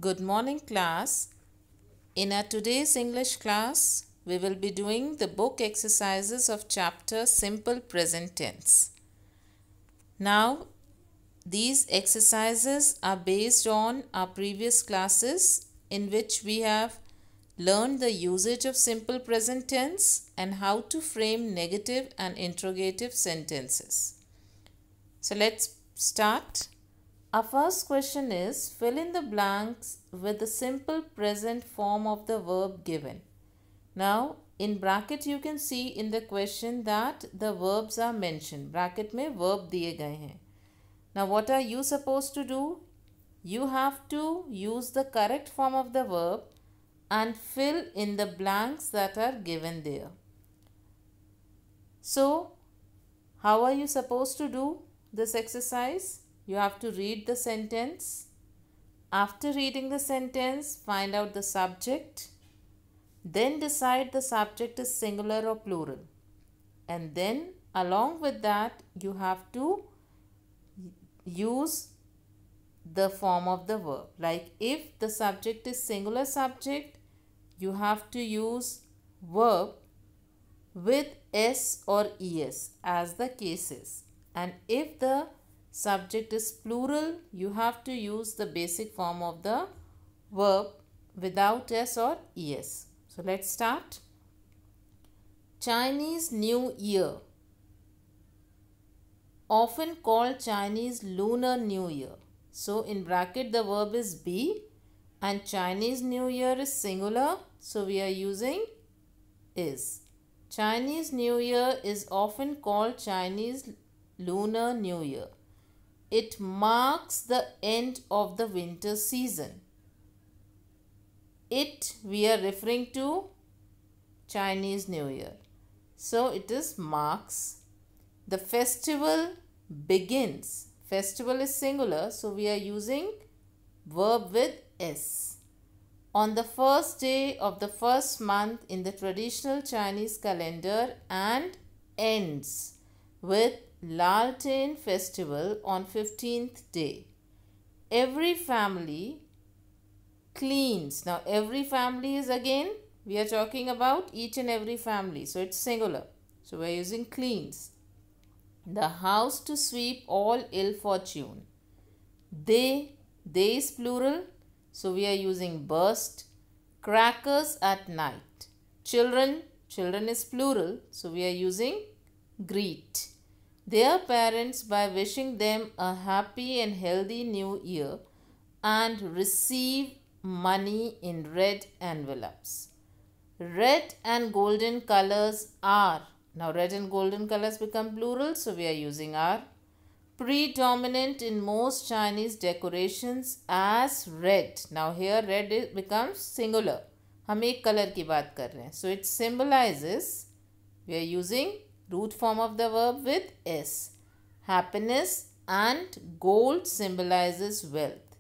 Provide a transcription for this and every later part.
Good morning, class. In our today's English class, we will be doing the book exercises of chapter Simple Present Tense. Now, these exercises are based on our previous classes in which we have learned the usage of simple present tense and how to frame negative and interrogative sentences. So, let's start. Our first question is, fill in the blanks with the simple present form of the verb given. Now, in bracket you can see in the question that the verbs are mentioned. Bracket में verb दिए गए हैं. Now, what are you supposed to do? You have to use the correct form of the verb and fill in the blanks that are given there. So, how are you supposed to do this exercise? You have to read the sentence. After reading the sentence, find out the subject. Then decide the subject is singular or plural. And then along with that, you have to use the form of the verb. Like if the subject is singular subject, you have to use verb with s or es as the case is. And if the subject is plural, you have to use the basic form of the verb without s or es. So let's start. Chinese New Year, often called Chinese Lunar New Year. So in bracket the verb is be and Chinese New Year is singular, so we are using is. Chinese New Year is often called Chinese Lunar New Year. It marks the end of the winter season. It, we are referring to Chinese New Year. So it is marks. The festival begins. Festival is singular, so we are using verb with s. On the first day of the first month in the traditional Chinese calendar and ends with Lalten festival on 15th day. Every family cleans. Now every family is again, we are talking about each and every family. So it's singular. So we are using cleans. The house to sweep all ill fortune. They is plural. So we are using burst. Crackers at night. Children is plural. So we are using greet their parents by wishing them a happy and healthy new year and receive money in red envelopes. Red and golden colors are, now red and golden colors become plural, so we are using are, predominant in most Chinese decorations as red. Now here red becomes singular. हम एक color की बात कर रहे हैं. So it symbolizes, we are using root form of the verb with s. Happiness and gold symbolizes wealth.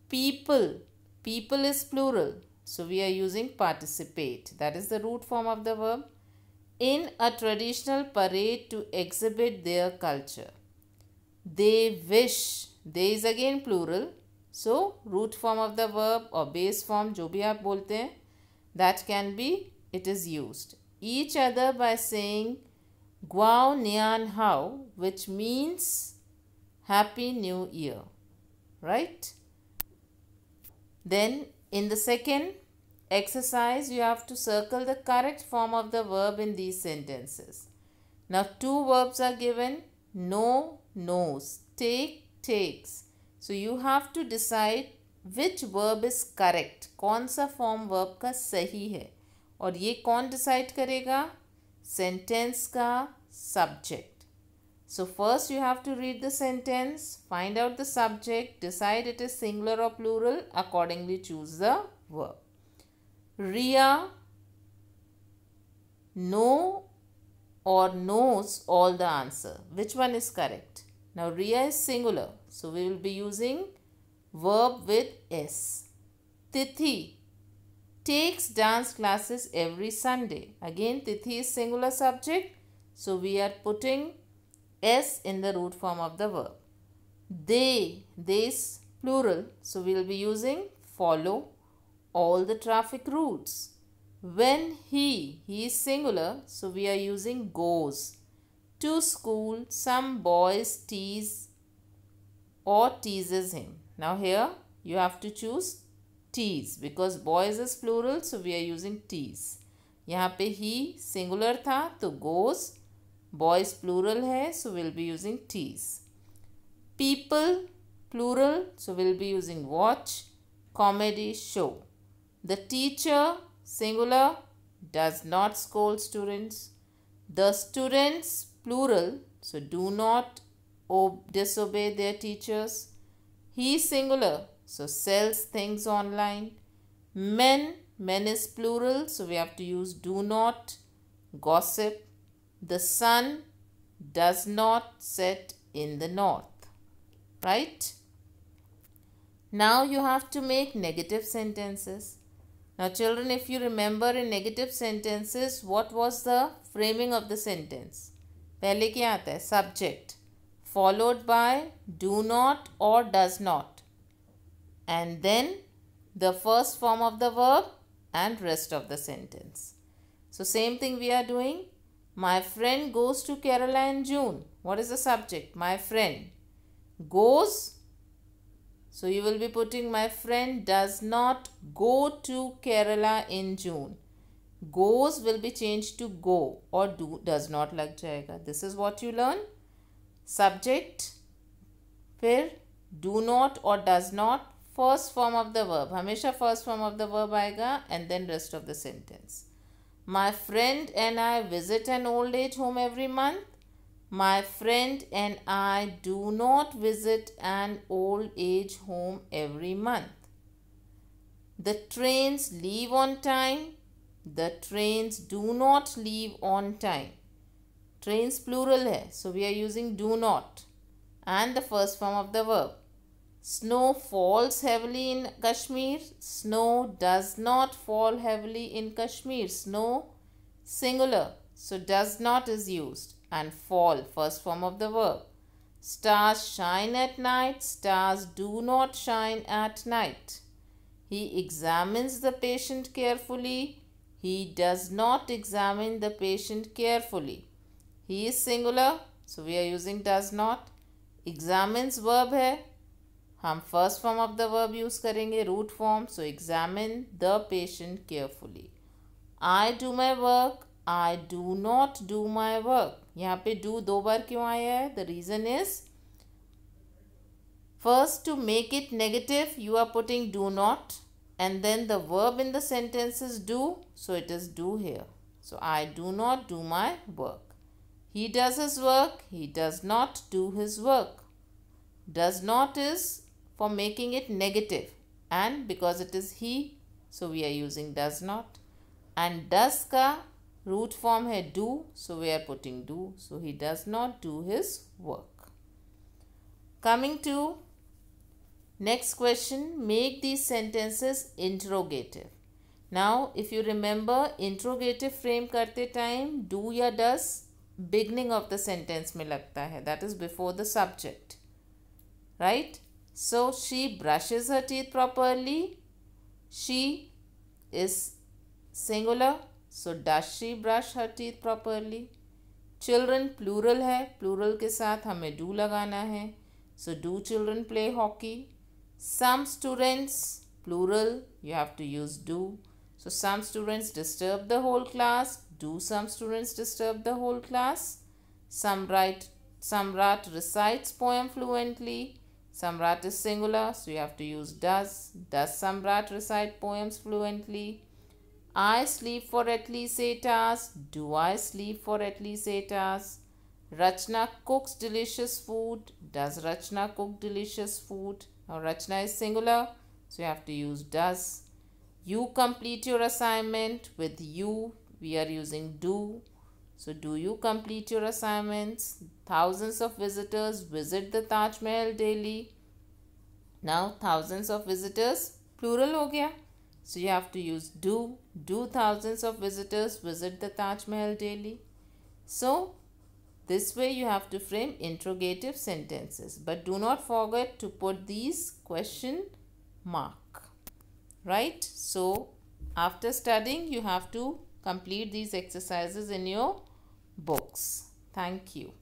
People is plural. So we are using participate. That is the root form of the verb. In a traditional parade to exhibit their culture. They wish. They is again plural. So root form of the verb or base form, जो भी आप बोलते हैं, that can be, it is used. Each other by saying Guao Nian Hao, which means Happy New Year, right? Then in the second exercise, you have to circle the correct form of the verb in these sentences. Now two verbs are given, know, knows, take, takes. So you have to decide which verb is correct. कौन सा form verb का सही है और ये कौन decide करेगा? Sentence का subject. So first you have to read the sentence, find out the subject, decide it is singular or plural, accordingly choose the verb. Ria know or knows all the answer. Which one is correct? Now Ria is singular, so we will be using verb with s. Tithi takes dance classes every Sunday. Again, Tithi is singular subject, so we are putting s in the root form of the verb. They is plural, so we will be using follow all the traffic routes. When he is singular, so we are using goes. To school, some boys tease or teases him. Now here you have to choose tease because boys is plural, so we are using tease. यहाँ पे he singular था तो goes, boys plural है, so we'll be using tease. People plural, so we'll be using watch. Comedy show. The teacher singular does not scold students. The students plural, so do not disobey their teachers. He singular, so sells things online. Men is plural, so we have to use do not. Gossip. The sun does not set in the north. Right? Now you have to make negative sentences. Now children, if you remember in negative sentences, what was the framing of the sentence? पहले क्या आता है? Subject followed by do not or does not, and then the first form of the verb and rest of the sentence. So same thing we are doing. My friend goes to Kerala in June. What is the subject? My friend goes. So you will be putting my friend does not go to Kerala in June. Goes will be changed to go or does not लग जाएगा. This is what you learn. Subject, फिर do not or does not, first form of the verb. हमेशा first form of the verb आएगा and then rest of the sentence. My friend and I visit an old age home every month. My friend and I do not visit an old age home every month. The trains leave on time. The trains do not leave on time. Trains plural hai, so we are using do not and the first form of the verb. Snow falls heavily in Kashmir. Snow does not fall heavily in Kashmir. Snow singular, so does not is used, and fall first form of the verb. Stars shine at night. Stars do not shine at night. He examines the patient carefully. He does not examine the patient carefully. He is singular, so we are using does not. Examines verb है, हम first form of the verb use करेंगे, root form, so examine the patient carefully. I do my work. I do not do my work. यहाँ पे do दो बार क्यों आया है? The reason is, first to make it negative, you are putting do not, and then the verb in the sentence is do, so it is do here. So I do not do my work. He does his work. He does not do his work. Does not is for making it negative, and because it is he, so we are using does not. And does का root form है do, so we are putting do. So he does not do his work. Coming to next question, make these sentences interrogative. Now if you remember, interrogative frame करते time do या does beginning of the sentence में लगता है, that is before the subject, right? So she brushes her teeth properly. She is singular, so does she brush her teeth properly? Children plural है, plural के साथ हमें do लगाना है, so do children play hockey? Some students plural, you have to use do. So some students disturb the whole class. Do some students disturb the whole class? Samrat recites poem fluently. Samrat is singular, so you have to use does. Does Samrat recite poems fluently? I sleep for at least 8 hours. Do I sleep for at least 8 hours? Rachna cooks delicious food. Does Rachna cook delicious food? Now Rachna is singular, so you have to use does. You complete your assignment. With you, we are using do. So do you complete your assignments? Thousands of visitors visit the Taj Mahal daily. Now thousands of visitors plural हो गया, so you have to use do. Do thousands of visitors visit the Taj Mahal daily? So this way you have to frame interrogative sentences, but do not forget to put these question mark. right? So after studying, you have to complete these exercises in your books. Thank you.